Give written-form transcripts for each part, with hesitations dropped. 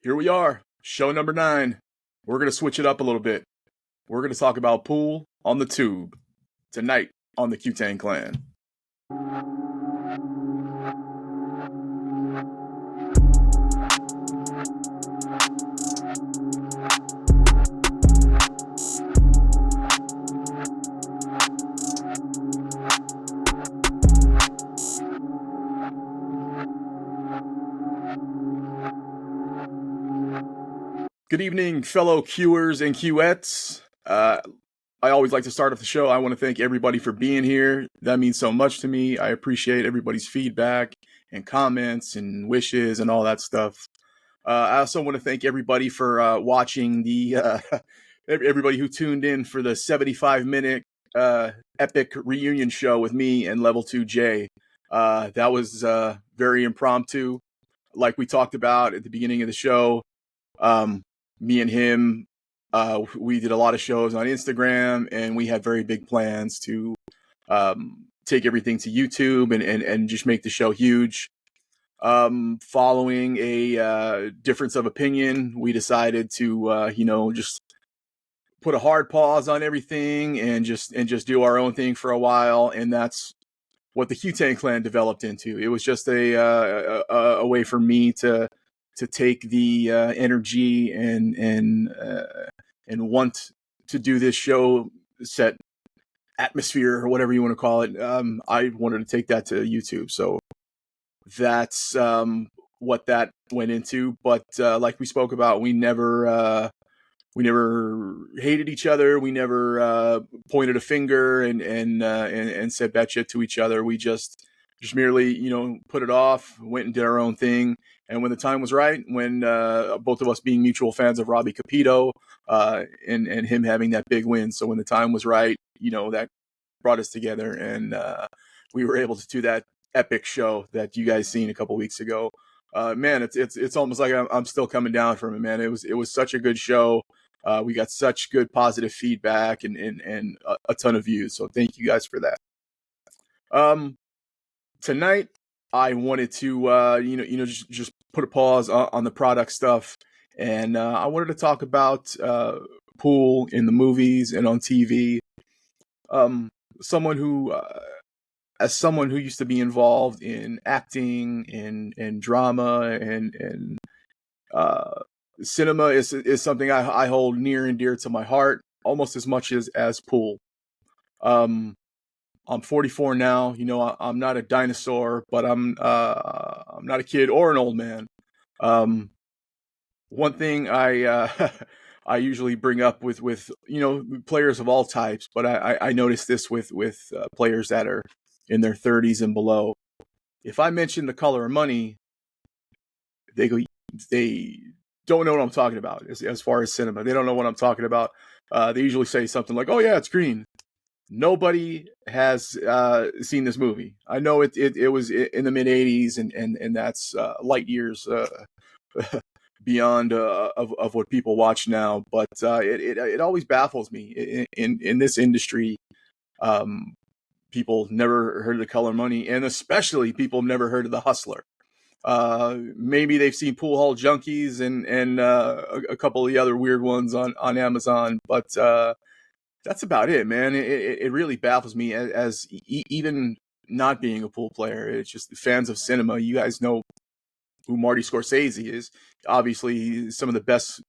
Here we are, show number 9. We're going to switch it up a little bit. We're going to talk about pool on the tube tonight on the Cue Tang Clan. Good evening, fellow Qers and Qettes. I always like to start off the show. I want to thank everybody for being here. That means so much to me. I appreciate everybody's feedback and comments and wishes and all that stuff. I also want to thank everybody for watching everybody who tuned in for the 75-minute epic reunion show with me and Level 2 Jay. That was very impromptu. Like we talked about at the beginning of the show, me and him, we did a lot of shows on Instagram, and we had very big plans to take everything to YouTube and just make the show huge. Following a difference of opinion, we decided to just put a hard pause on everything and just do our own thing for a while, and that's what the Cue Tang Clan developed into. It was just a way for me to take the energy and want to do this show set atmosphere or whatever you want to call it. I wanted to take that to YouTube, so that's what that went into. But like we spoke about, we never hated each other. We never pointed a finger and said bad shit to each other. We just merely put it off, went and did our own thing. And when the time was right, when both of us being mutual fans of Robbie Capito and him having that big win, so when the time was right, that brought us together, and we were able to do that epic show that you guys seen a couple weeks ago. Man, it's almost like I'm still coming down from it, man. It was such a good show. We got such good positive feedback and a ton of views. So thank you guys for that. Tonight, I wanted to, just put a pause on the product stuff, and I wanted to talk about pool in the movies and on TV. Someone who used to be involved in acting and drama and cinema is something I hold near and dear to my heart, almost as much as pool. I'm 44 now. I'm not a dinosaur, but I'm not a kid or an old man. One thing I I usually bring up with players of all types, but I noticed this with players that are in their 30s and below. If I mention The Color of Money, they don't know what I'm talking about as far as cinema. They don't know what I'm talking about. They usually say something like, "Oh yeah, it's green." Nobody has seen this movie. I know it was in the mid '80s, and that's light years beyond of what people watch now. But it always baffles me in this industry. People never heard of The Color of Money, and especially people never heard of The Hustler. Maybe they've seen Pool Hall Junkies and a couple of the other weird ones on Amazon, but that's about it, man. It really baffles me as even not being a pool player. It's just fans of cinema. You guys know who Marty Scorsese is. Obviously, some of the best,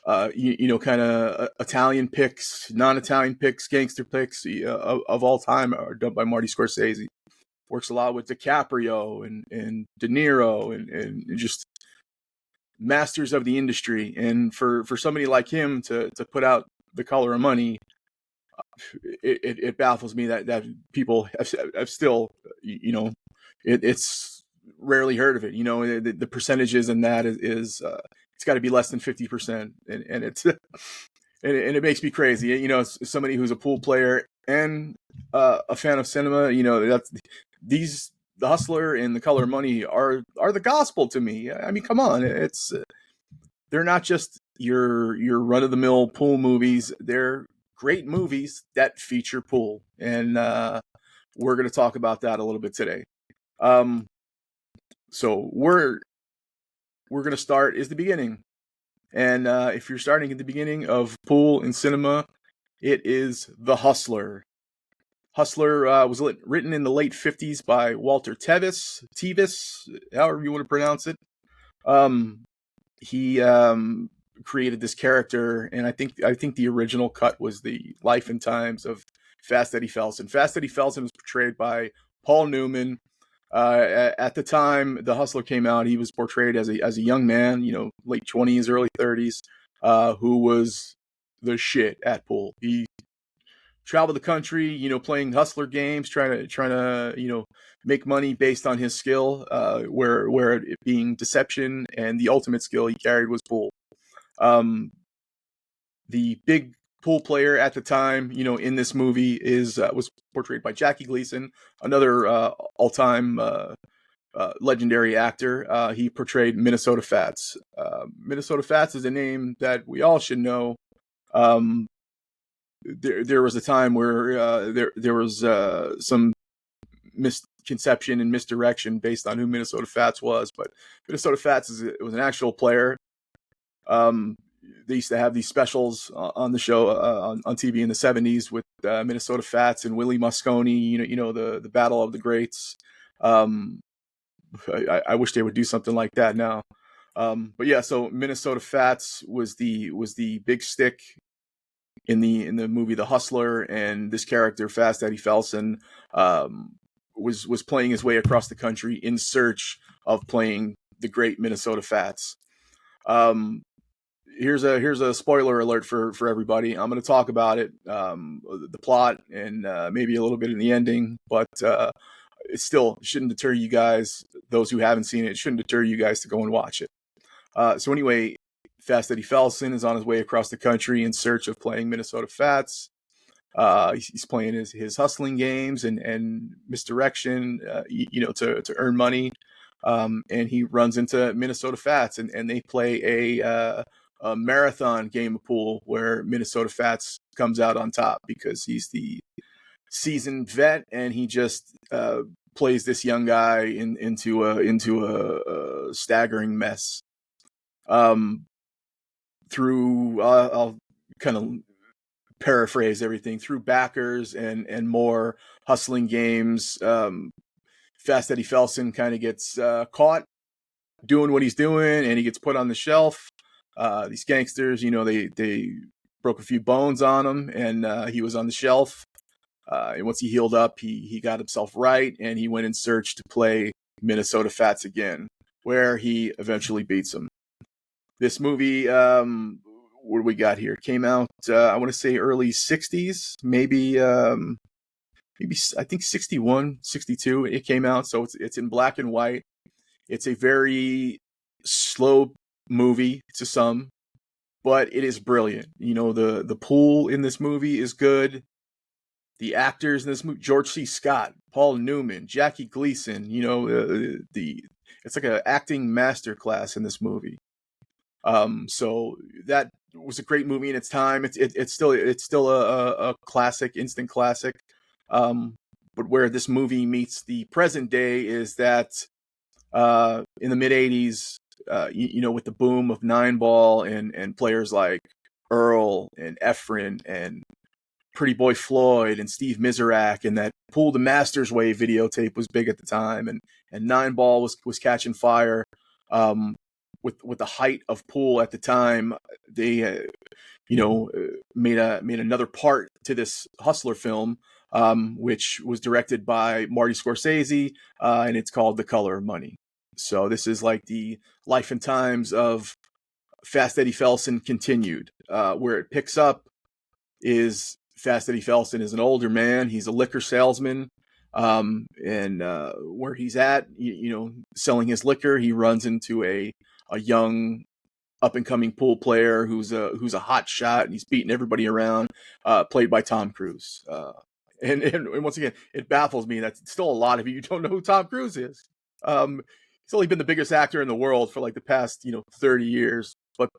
kind of Italian picks, non-Italian picks, gangster picks of all time are done by Marty Scorsese. Works a lot with DiCaprio and De Niro and just masters of the industry. And for somebody like him to put out The Color of Money, it baffles me that people have still, it's rarely heard of it. The percentages in that is it's got to be less than 50%, and it's and it makes me crazy. Somebody who's a pool player and a fan of cinema. That's The Hustler and The Color of Money are the gospel to me. I mean, come on, they're not just your run of the mill pool movies. They're great movies that feature pool, and we're going to talk about that a little bit today. So we're we're going to start is the beginning. And if you're starting at the beginning of pool and cinema, it is The Hustler. Hustler was written in the late 50s by Walter Tevis, however you want to pronounce it. He created this character, and I think the original cut was the life and times of Fast Eddie Felson. Fast Eddie Felson was portrayed by Paul Newman. At the time the Hustler came out, he was portrayed as a young man, late 20s, early 30s, who was the shit at pool. He traveled the country, playing hustler games, trying to make money based on his skill, where it being deception, and the ultimate skill he carried was pool. The big pool player at the time, in this movie was portrayed by Jackie Gleason, another all-time legendary actor. He portrayed Minnesota Fats. Minnesota Fats is a name that we all should know. There was a time where there was some misconception and misdirection based on who Minnesota Fats was, but Minnesota Fats was an actual player. They used to have these specials on the show on TV in the 70s with Minnesota Fats and Willie Mosconi. The Battle of the Greats. I wish they would do something like that now. But yeah, so Minnesota Fats was the big stick in the movie The Hustler, and this character Fast Eddie Felson was playing his way across the country in search of playing the great Minnesota Fats. Here's a spoiler alert for everybody. I'm going to talk about it, the plot, and maybe a little bit in the ending, but it still shouldn't deter you guys, those who haven't seen it. It shouldn't deter you guys to go and watch it. So anyway, Fast Eddie Felson is on his way across the country in search of playing Minnesota Fats. He's playing his hustling games and misdirection, to earn money. And he runs into Minnesota Fats, and they play a marathon game of pool where Minnesota Fats comes out on top because he's the seasoned vet, and he just plays this young guy into a staggering mess. Through I'll kind of paraphrase everything, through backers and more hustling games. Fast Eddie Felson kind of gets caught doing what he's doing, and he gets put on the shelf. These gangsters, they broke a few bones on him, and he was on the shelf. And once he healed up, he got himself right, and he went in search to play Minnesota Fats again, where he eventually beats him. This movie, what do we got here? Came out, I want to say early 60s, maybe I think 61, 62 it came out. So it's in black and white. It's a very slow movie to some, but it is brilliant. The pool in this movie is good. The actors in this movie, George C. Scott, Paul Newman, Jackie Gleason, it's like an acting masterclass in this movie. So that was a great movie in its time. It's still a classic, instant classic. But where this movie meets the present day is that in the mid 80s, with the boom of 9-ball and players like Earl and Efren and Pretty Boy Floyd and Steve Miserak, and that Pool the Masters Way videotape was big at the time, and 9-ball was catching fire. With the height of pool at the time, they made another part to this Hustler film, which was directed by Marty Scorsese, and it's called The Color of Money. So this is like the life and times of Fast Eddie Felson continued. Where it picks up is Fast Eddie Felson is an older man. He's a liquor salesman. And where he's at, selling his liquor, he runs into a young up and coming pool player who's a hot shot, and he's beating everybody around, played by Tom Cruise. And once again, it baffles me that still a lot of you don't know who Tom Cruise is. He's only been the biggest actor in the world for like the past 30 years, but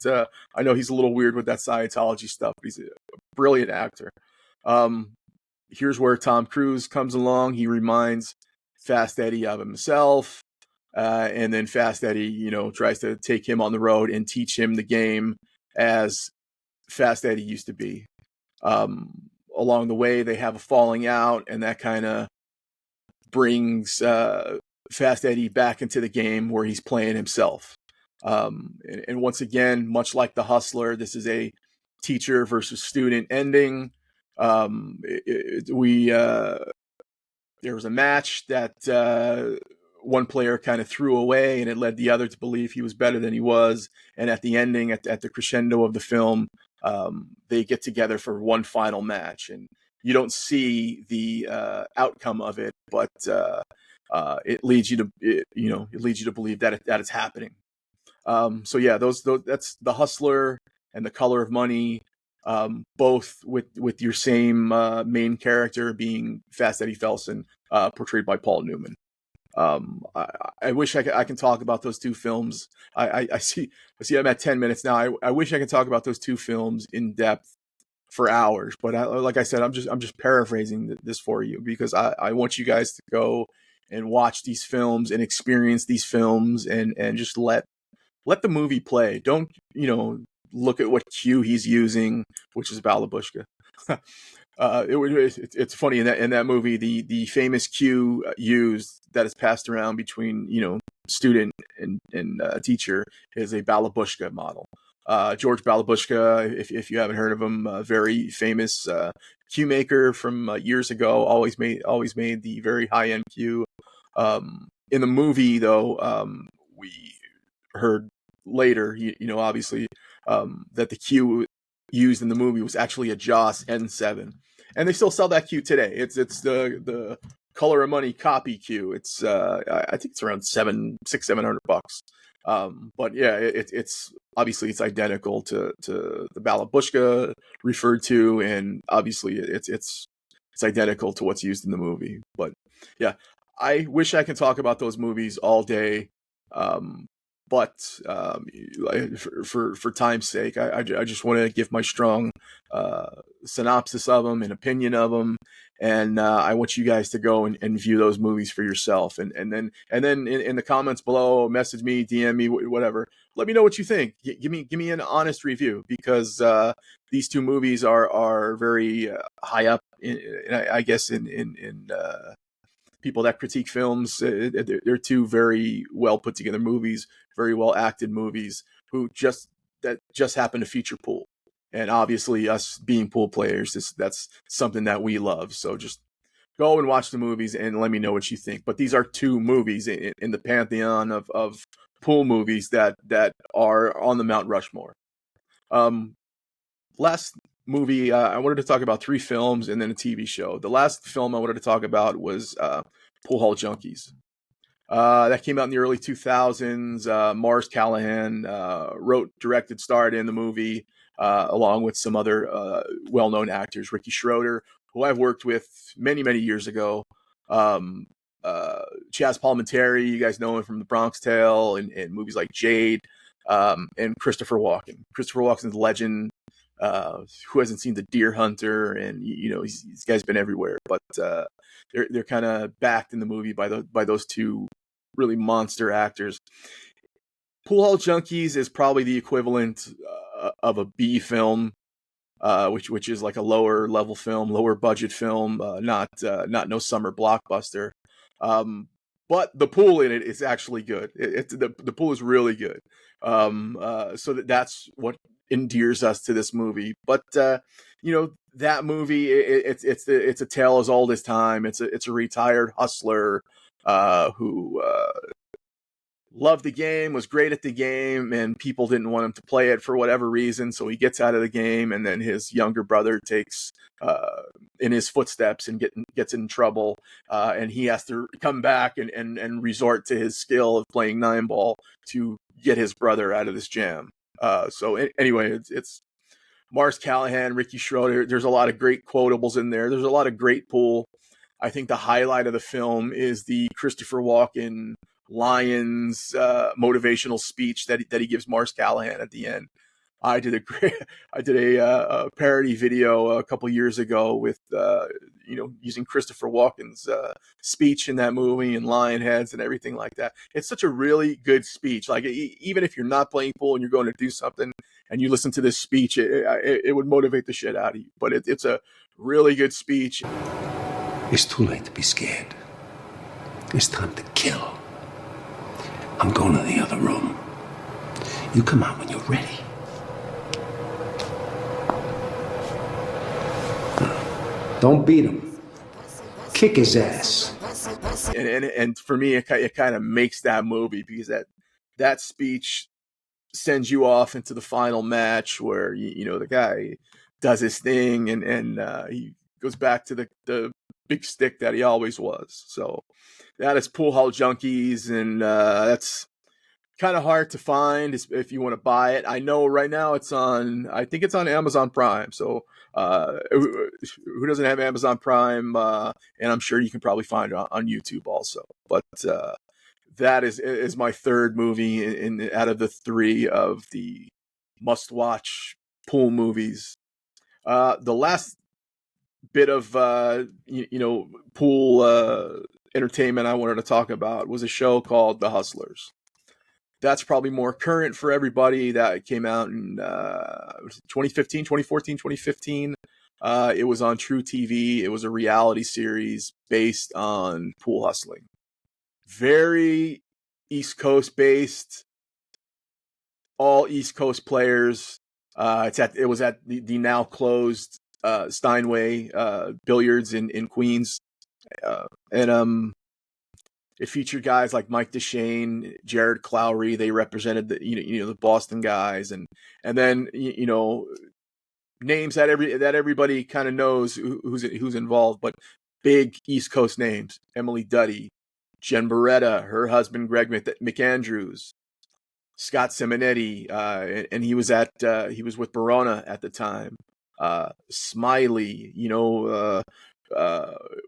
I know he's a little weird with that Scientology stuff. But he's a brilliant actor. Here's where Tom Cruise comes along. He reminds Fast Eddie of himself. And then Fast Eddie, tries to take him on the road and teach him the game as Fast Eddie used to be. Along the way, they have a falling out, and that kind of brings Fast Eddie back into the game where he's playing himself. And once again, much like The Hustler, this is a teacher versus student ending. There was a match that one player kind of threw away, and it led the other to believe he was better than he was. And at the ending, at the crescendo of the film, they get together for one final match, and you don't see the outcome of it, but it leads you to believe that it's happening. So yeah, those that's The Hustler and The Color of Money, both with your same main character being Fast Eddie Felson, portrayed by Paul Newman. I wish I can talk about those two films. I see I'm at 10 minutes now. I wish I could talk about those two films in depth for hours, but like I said, I'm just paraphrasing this for you because I want you guys to go and watch these films and experience these films and just let the movie play. Don't look at what cue he's using, which is Balabushka. It's funny in that movie, the famous cue used that is passed around between student and teacher is a Balabushka model. George Balabushka, if you haven't heard of him, a very famous cue maker from years ago, always made the very high end cue. In the movie, though, we heard later, obviously, that the cue used in the movie was actually a Joss N7, and they still sell that cue today. It's the Color of Money copy cue. It's I think it's around $700. But yeah, it's obviously it's identical to the Balabushka referred to, and obviously it's identical to what's used in the movie. But yeah, I wish I could talk about those movies all day. But for time's sake, I just want to give my strong synopsis of them and opinion of them, and I want you guys to go and view those movies for yourself, and then in the comments below, message me, DM me, whatever. Let me know what you think. Give me an honest review, because these two movies are very high up, I guess in people that critique films. They're two very well put together movies, very well acted movies, that just happen to feature pool. And obviously, us being pool players, that's something that we love. So just go and watch the movies and let me know what you think. But these are two movies in the pantheon of pool movies that are on the Mount Rushmore. Last movie, I wanted to talk about 3 films and then a TV show. The last film I wanted to talk about was Pool Hall Junkies. That came out in the early 2000s. Mars Callahan wrote, directed, starred in the movie, along with some other well-known actors. Ricky Schroeder, who I've worked with many, many years ago. Chaz Palminteri, you guys know him from The Bronx Tale and movies like Jade. And Christopher Walken. Christopher Walken's a legend. Who hasn't seen The Deer Hunter? And these guys been everywhere, but they're kind of backed in the movie by those two really monster actors. Pool Hall Junkies is probably the equivalent of a B film, which is like a lower level film, lower budget film, not no summer blockbuster. But the pool in it is actually good. The pool is really good. So that's what endears us to this movie. But that movie, it's a tale as old as time. It's a retired hustler who loved the game, was great at the game, and people didn't want him to play it for whatever reason. So he gets out of the game, and then his younger brother takes in his footsteps and gets in trouble, and he has to come back and resort to his skill of playing 9-ball to get his brother out of this jam. Anyway, it's Mars Callahan, Ricky Schroeder. There's a lot of great quotables in there. There's a lot of great pool. I think the highlight of the film is the Christopher Walken Lions motivational speech that he gives Mars Callahan at the end. I did a great, I did a parody video a couple years ago with, using Christopher Walken's speech in that movie and lion heads and everything like that. It's such a really good speech. Like even if you're not playing pool and you're going to do something and you listen to this speech, it would motivate the shit out of you. But it's a really good speech. It's too late to be scared. It's time to kill. I'm going to the other room. You come out when you're ready. Don't beat him. Kick his ass. And for me, it kind of makes that movie, because that speech sends you off into the final match where the guy does his thing and he goes back to the big stick that he always was. So that is Pool Hall Junkies, and that's kind of hard to find if you want to buy it. I know right now I think it's on Amazon Prime. So who doesn't have Amazon Prime? And I'm sure you can probably find it on YouTube also. But that is my third movie in out of the three of the must-watch pool movies. The last bit of pool entertainment I wanted to talk about was a show called The Hustlers. That's probably more current for everybody. That came out in 2015, 2014, 2015. It was on trutv. It was a reality series based on pool hustling. Very East Coast based. All East Coast players. It was at the now closed Steinway Billiards in Queens, and it featured guys like Mike DeShane, Jared Clowry. They represented the Boston guys, and then names that everybody kind of knows who's involved, but big East Coast names: Emily Duddy, Jen Beretta, her husband Greg McAndrews, Scott Simonetti, and he was with Barona at the time. Smiley,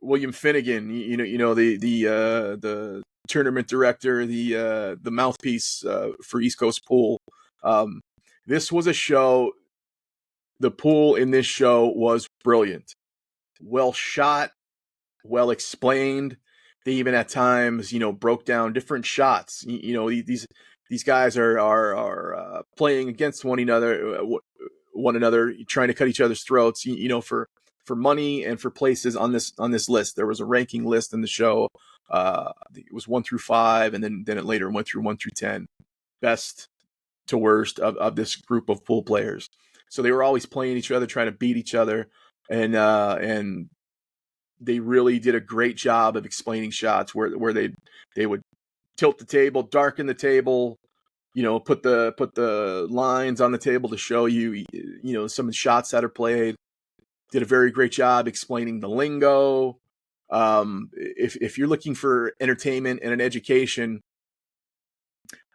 William Finnegan, the tournament director, the mouthpiece for East Coast Pool. This was a show. The pool in this show was brilliant, well shot, well explained. They even at times, broke down different shots. These guys are playing against one another, trying to cut each other's throats. For money and for places on this list. There was a ranking list in the show. It was 1 through 5, and then it later went through 1 through 10, best to worst of this group of pool players. So they were always playing each other, trying to beat each other, and they really did a great job of explaining shots where they would tilt the table, darken the table, put the lines on the table to show you some of the shots that are played. Did a very great job explaining the lingo. If you're looking for entertainment and an education,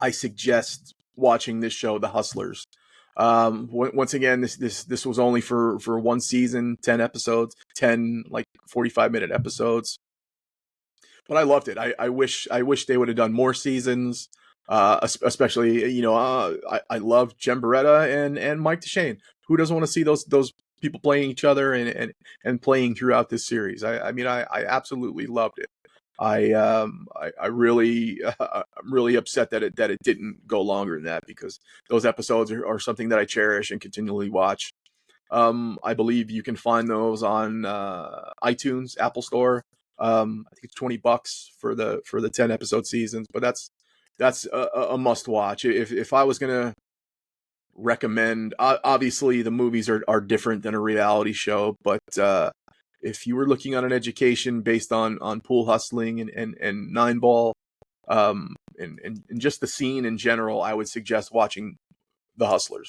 I suggest watching this show, The Hustlers. Once again, this was only for one season, 10 episodes, 10 like 45-minute episodes. But I loved it. I wish they would have done more seasons. Especially, I love Jen Beretta and Mike DeShane. Who doesn't want to see those people playing each other and playing throughout this series? I mean, I absolutely loved it. I'm really upset that it didn't go longer than that, because those episodes are something that I cherish and continually watch. I believe you can find those on iTunes, Apple Store. I think it's $20 for the 10 episode seasons, but that's a must watch. If I was gonna recommend, obviously the movies are different than a reality show, but if you were looking on an education based on pool hustling and nine ball, and just the scene in general, I would suggest watching The Hustlers.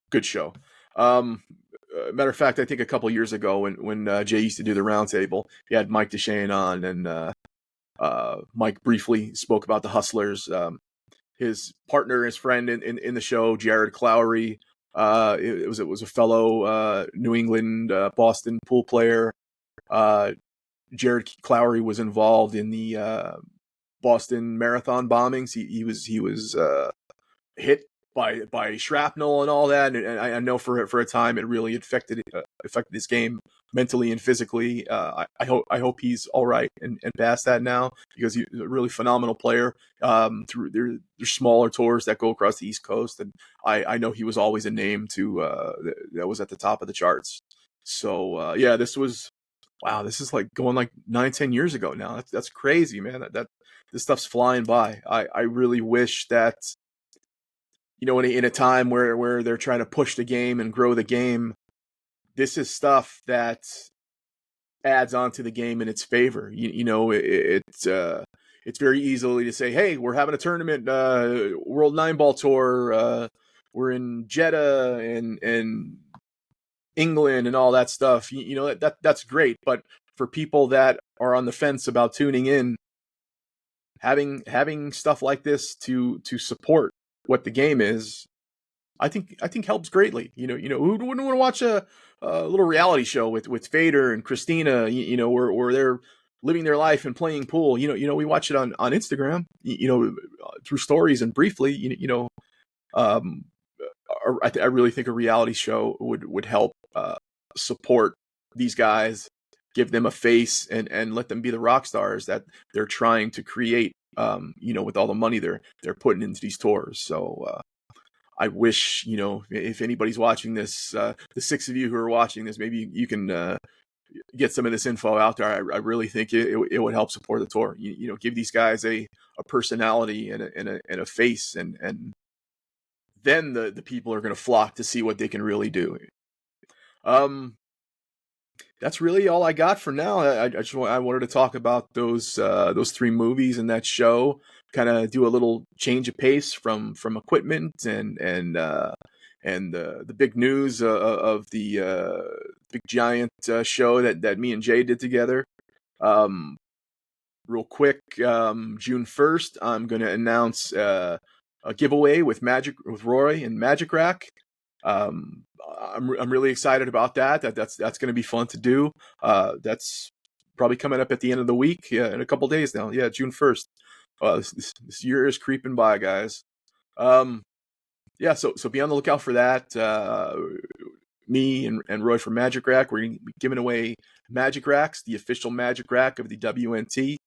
Good show. Matter of fact, I think a couple years ago when Jay used to do the roundtable, he had Mike DeShane on, and Mike briefly spoke about The Hustlers. His partner, his friend in the show, Jared Clowry, it was a fellow New England Boston pool player. Jared Clowry was involved in the Boston Marathon bombings. He was hit by shrapnel and all that. And I know for a time it really affected his game mentally and physically. I hope he's all right and past that now, because he's a really phenomenal player. Through there's smaller tours that go across the East Coast, and I know he was always a name that was at the top of the charts. So yeah, this is like going like 9-10 years ago now. That's crazy, man. That this stuff's flying by. I really wish that, in a time where they're trying to push the game and grow the game, this is stuff that adds on to the game in its favor. It's very easily to say, hey, we're having a tournament, World 9-Ball Tour. We're in Jeddah and England and all that stuff. That's great. But for people that are on the fence about tuning in, having stuff like this to support what the game is, I think helps greatly. Who wouldn't want to watch a little reality show with Fader and Christina, where they're living their life and playing pool. We watch it on Instagram, through stories and briefly, I really think a reality show would help support these guys, give them a face, and let them be the rock stars that they're trying to create, with all the money they're putting into these tours. So I wish, if anybody's watching this, the 6 of you who are watching this, maybe you can get some of this info out there. I really think it would help support the tour. Give these guys a personality and a face, and then the people are going to flock to see what they can really do. That's really all I got for now. I wanted to talk about those 3 movies and that show. Kind of do a little change of pace from equipment and the big news of the big giant show that me and Jay did together. Real quick, June 1st, I'm going to announce a giveaway with Roy and Magic Rack. I'm really excited about that. That's going to be fun to do. That's probably coming up at the end of the week. Yeah, in a couple days now. Yeah, June 1st. This year is creeping by, guys. Yeah, so be on the lookout for that. Me and Roy from Magic Rack, we're going to be giving away Magic Racks, the official Magic Rack of the WNT.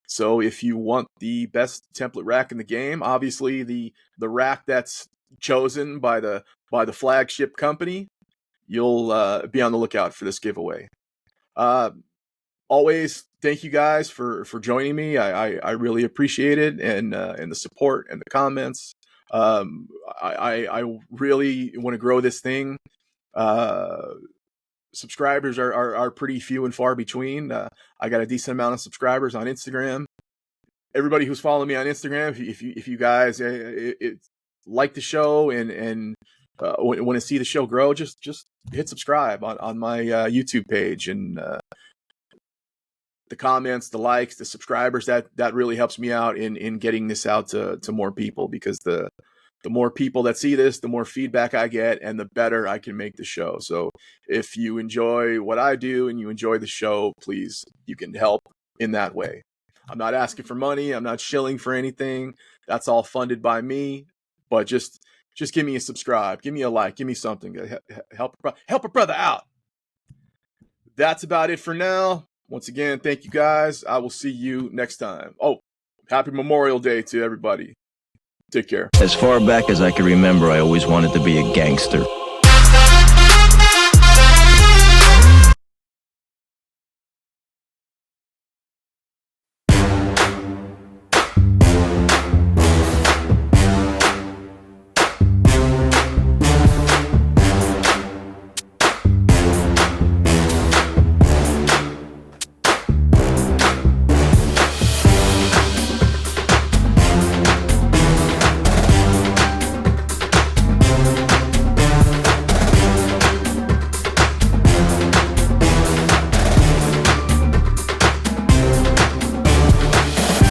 So if you want the best template rack in the game, obviously the rack that's chosen by the flagship company, you'll be on the lookout for this giveaway. Always thank you guys for joining me. I really appreciate it, and the support and the comments. I really want to grow this thing. Subscribers are pretty few and far between. I got a decent amount of subscribers on Instagram. Everybody who's following me on Instagram, if you guys like the show and want to see the show grow, just hit subscribe on my YouTube page, and the comments, the likes, the subscribers, that really helps me out in getting this out to more people, because the more people that see this, the more feedback I get, and the better I can make the show. So if you enjoy what I do and you enjoy the show, please, you can help in that way. I'm not asking for money. I'm not shilling for anything. That's all funded by me. But just give me a subscribe, give me a like, give me something to help a brother out. That's about it for now. Once again, thank you guys. I will see you next time. Oh, happy Memorial Day to everybody. Take care. As far back as I can remember, I always wanted to be a gangster.